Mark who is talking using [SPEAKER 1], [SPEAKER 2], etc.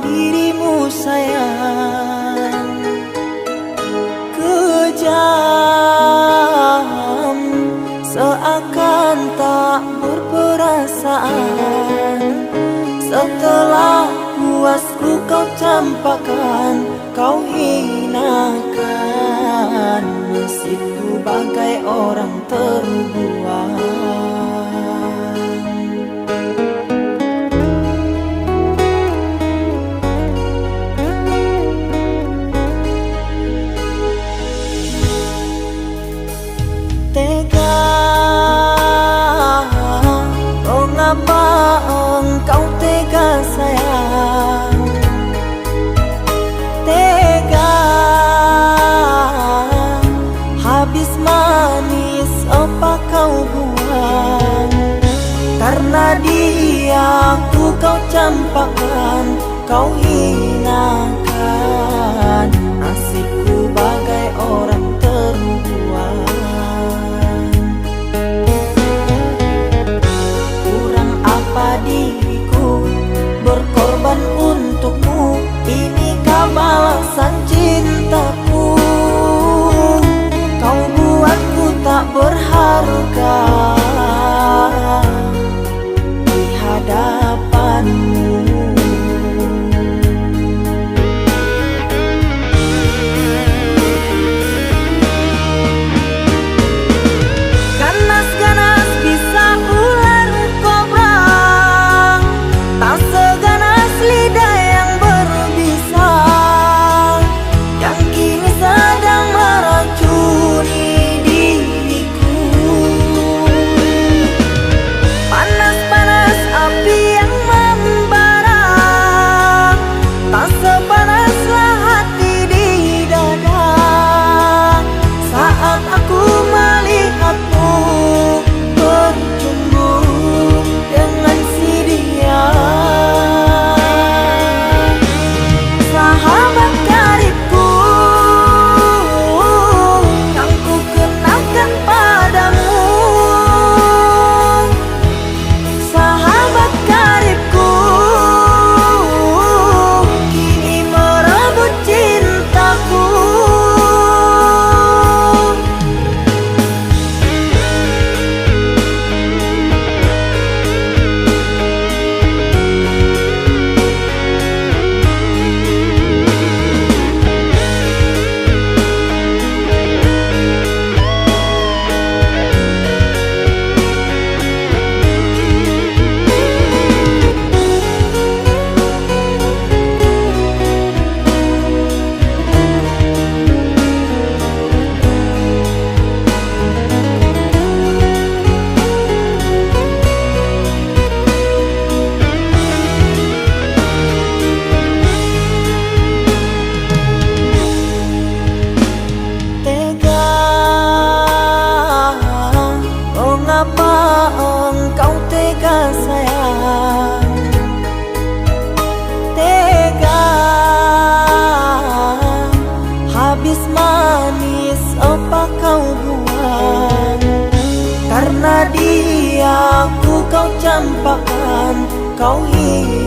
[SPEAKER 1] dirimu sayang. Kejam, seakan tak berperasaan. Setelah puasku kau campakkan, kau hinakan nasibku bagai orang terbuang. Tega, oh ngapa engkau tega sayang? Tega, habis manis apa kau buang? Karena dia ku kau campakkan, kau hinakan nasibku bagai orang terbuang. Kurang apa diriku berkorban untukmu, inikah balasan cintaku? Kau buatku tak berharga di hadapanmu. Ganas-ganas bisa ular kobra, tak seganas lidah yang berbisa, yang kini sedang meracuni diriku. Panas-panas api yang membara, tak sepanaslah hati di dada. Saat aku melihatmu bercumbu dengan si dia, sahabat karibku yang ku kenalkan padamu. Sahabat karibku kini merebut cintaku. Engkau tega sayang? Tega, habis manis apa kau buang? Karena dia ku kau campakkan, kau hilang